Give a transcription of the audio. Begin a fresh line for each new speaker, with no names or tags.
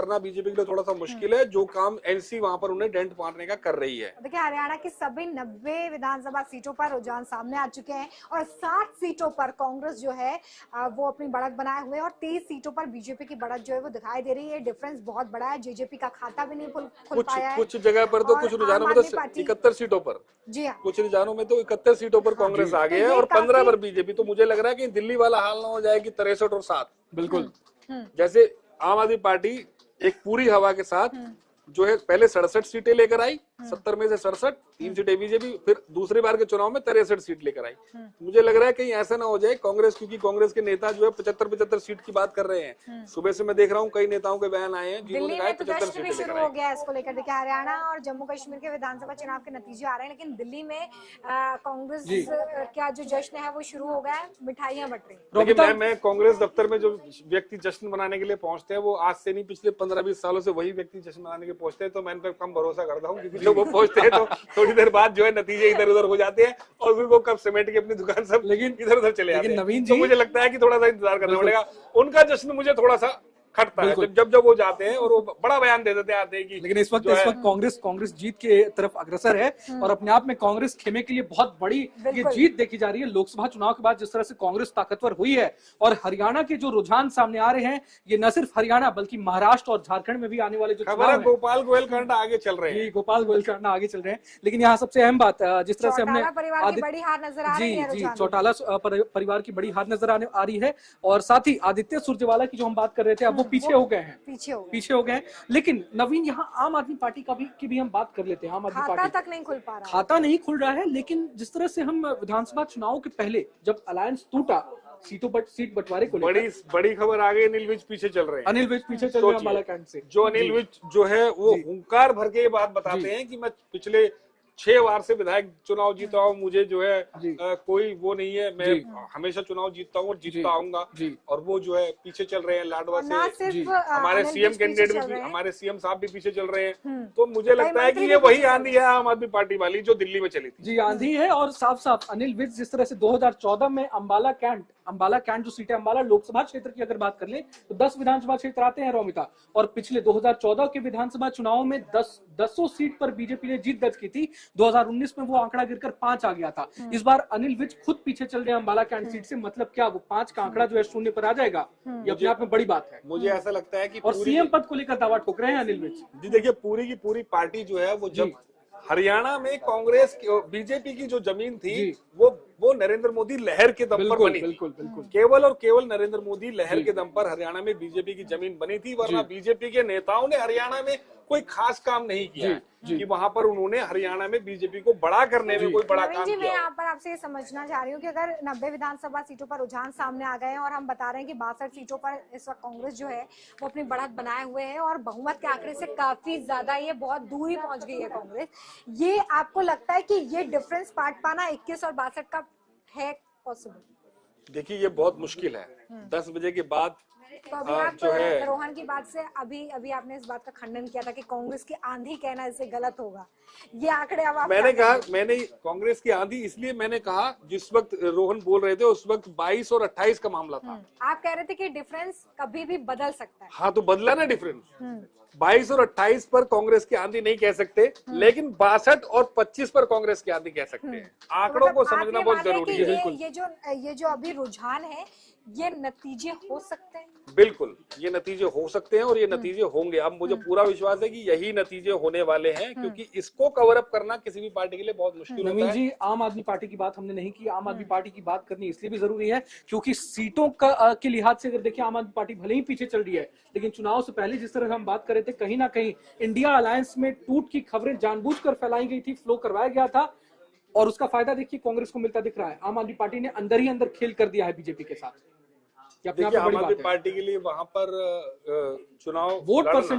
करना बीजेपी के लिए थोड़ा सा मुश्किल है। जो काम एनसी वहां पर उन्हें डेंट मारने का कर रही है।
देखिए हरियाणा की सभी 90 विधानसभा सीटों पर रुझान सामने आ चुके हैं और 60 सीटों पर कांग्रेस जो है वो अपनी बढ़त बनाए हुए हैं और 30 सीटों पर बीजेपी की बढ़त जो है वो दिखाई दे रही है। डिफरेंस बहुत बड़ा है, जेजेपी का खाता भी नहीं खुल पाया है।
कुछ जगह पर तो, कुछ रुझानों में तो 71 सीटों पर,
जी हाँ,
कुछ रुझानों में तो 71 सीटों पर कांग्रेस आ गई है और 15 पर बीजेपी। तो मुझे लग रहा है कि दिल्ली वाला हाल ना हो जाए कि 63 और 7।
बिल्कुल,
जैसे आम आदमी पार्टी एक पूरी हवा के साथ जो है पहले 67 सीटें लेकर आई, 70 में से 67, 3 सीटें बीजेपी, फिर दूसरी बार के चुनाव में 63 सीट लेकर आई। मुझे लग रहा है कहीं ऐसा ना हो जाए कांग्रेस, क्योंकि कांग्रेस के नेता जो है 75 सीट की बात कर रहे हैं। सुबह से मैं देख रहा हूँ कई नेताओं के बयान आए हैं जिन्होंने कहा 75 सीटें
शुरू हो गया इसको लेकर। देखिए हरियाणा और जम्मू कश्मीर के विधानसभा चुनाव के नतीजे आ रहे हैं, लेकिन दिल्ली में कांग्रेस का जो जश्न है वो शुरू हो गया है, मिठाइयां बट रही।
देखिए मैं कांग्रेस दफ्तर में जो व्यक्ति जश्न मनाने के लिए पहुंचते हैं वो आज से नहीं, पिछले 15-20 सालों से वही व्यक्ति जश्न मनाने के पहुंचते हैं। तो मैं इन पर कम भरोसा करता हूँ, क्योंकि जब वो पहुंचते हैं तो थोड़ी देर बाद जो है नतीजे इधर उधर हो जाते हैं और फिर वो कब समेट के अपनी दुकान सब लेकिन इधर उधर चले जाते हैं।
नवीन जी,
तो मुझे लगता है कि थोड़ा सा इंतजार करना पड़ेगा। उनका जश्न मुझे थोड़ा सा खटता है जब वो जाते हैं और वो बड़ा बयान दे देते आते हैं कि,
लेकिन इस वक्त कांग्रेस जीत के तरफ अग्रसर है और अपने आप में कांग्रेस खेमे के लिए बहुत बड़ी ये जीत देखी जा रही है। लोकसभा चुनाव के बाद जिस तरह से कांग्रेस ताकतवर हुई है और हरियाणा के जो रुझान सामने आ रहे हैं, ये न सिर्फ हरियाणा बल्कि महाराष्ट्र और झारखंड में भी आने वाले जो
खबर है गोपाल गोयल कांड आगे चल रहे हैं।
गोपाल गोयल कांड आगे चल रहे हैं। लेकिन यहाँ सबसे अहम बात, जिस तरह से हमने चौटाला परिवार की बड़ी हार नजर आ रही है और साथ ही आदित्य सुरजेवाला की जो हम बात कर रहे थे अब वो पीछे हो गए हैं, पीछे हो गए हैं। लेकिन नवीन यहाँ आम आदमी पार्टी की भी हम बात कर लेते हैं। आम आदमी पार्टी
तक नहीं खुल पा रहा,
खाता नहीं खुल रहा है। लेकिन जिस तरह से हम विधानसभा चुनाव के पहले जब अलायंस टूटा सीट बंटवारे को
बड़ी खबर आ गई, अनिल विज पीछे चल रहे हैं।
अनिल विज पीछे चल रहे हैं अम्बाला कैंट से।
जो अनिल विज जो है वो हुंकार भर के ये बात बताते हैं कि मैं पिछले 6 बार से विधायक चुनाव जीता हूँ, मुझे जो है कोई वो नहीं है, मैं हमेशा चुनाव जीतता हूँ और जीतता आऊंगा। और वो जो है पीछे चल रहे हैं लाडवा से। हमारे सीएम कैंडिडेट भी, हमारे सीएम साहब भी पीछे चल रहे हैं। तो मुझे लगता है कि ये वही आंधी है आम आदमी पार्टी वाली जो दिल्ली में चली थी।
जी आंधी है। और साफ साफ अनिल विज जिस तरह से 2014 में अम्बाला कैंट जो सीटें, अम्बाला लोकसभा क्षेत्र की अगर बात कर ले तो 10 विधानसभा क्षेत्र आते हैं रोमिता, और पिछले 2014 के विधानसभा चुनाव में 10 सीट पर बीजेपी ने जीत दर्ज की थी। 2019 में वो आंकड़ा गिरकर 5 आ गया था। इस बार अनिल विज खुद पीछे चल रहे हैं अम्बाला कैंट सीट से। मतलब क्या वो 5 का आंकड़ा जो है 0 पर आ जाएगा? ये अपने आप में बड़ी बात है।
मुझे ऐसा लगता है कि
और सीएम पद को लेकर दावा ठोक रहे हैं अनिल विज
जी। देखिए पूरी की पूरी पार्टी जो है वो, जब हरियाणा में कांग्रेस बीजेपी की जो जमीन थी वो नरेंद्र मोदी लहर के दम पर बनी।
बिल्कुल।
केवल और केवल नरेंद्र मोदी लहर के दम पर हरियाणा में बीजेपी की जमीन बनी थी, वरना बीजेपी के नेताओं ने हरियाणा में कोई खास काम नहीं किया कि वहां पर उन्होंने हरियाणा में बीजेपी को बड़ा करने में कोई बड़ा काम किया।
मैं यहाँ पर आपसे ये समझना चाह रही हूँ कि अगर 90 विधानसभा सीटों पर रुझान सामने आ गए हैं और हम बता रहे हैं कि 62 सीटों पर इस वक्त कांग्रेस जो है वो अपनी बढ़त बनाए हुए है और बहुमत के आंकड़े से काफी ज्यादा ये बहुत दूर ही पहुंच गई है कांग्रेस, ये आपको लगता है कि ये डिफरेंस पाट पाना 21 और 62 का है पॉसिबल?
देखिए ये बहुत मुश्किल है। 10 बजे के बाद
तो अभी आप जो है रोहन की बात से अभी आपने इस बात का खंडन किया था कि कांग्रेस की आंधी कहना इससे गलत होगा। ये आंकड़े अब
मैंने कांग्रेस की आंधी इसलिए मैंने कहा, जिस वक्त रोहन बोल रहे थे उस वक्त 22 और 28 का मामला था।
आप कह रहे थे कि डिफरेंस कभी भी बदल सकता है।
हाँ तो बदला ना डिफरेंस। 22 और 28 पर कांग्रेस की आंधी नहीं कह सकते, लेकिन 62 और 25 पर कांग्रेस की आंधी कह सकते हैं। आंकड़ों को समझना बहुत जरूरी है।
ये जो अभी रुझान है ये नतीजे हो सकते हैं।
बिल्कुल ये नतीजे हो सकते हैं और ये नतीजे होंगे। अब मुझे पूरा विश्वास है कि यही नतीजे होने वाले हैं, क्योंकि इसको कवर अप करना किसी भी पार्टी के लिए बहुत मुश्किल होता है।
जी आम आदमी पार्टी की बात हमने नहीं की। आम आदमी पार्टी की बात करनी इसलिए भी जरूरी है क्योंकि सीटों के लिहाज से अगर देखिए आम आदमी पार्टी भले ही पीछे चल रही है, लेकिन चुनाव से पहले जिस तरह हम बात कर रहे थे, कहीं ना कहीं इंडिया अलायंस में टूट की खबरें जानबूझकर फैलाई गई थी, फ्लो करवाया गया था और उसका फायदा देखिए कांग्रेस को मिलता दिख रहा है। आम आदमी पार्टी ने अंदर ही अंदर खेल कर दिया है बीजेपी के साथ।
देखिए आम आदमी पार्टी के लिए वहां पर चुनाव
वोट परसेंट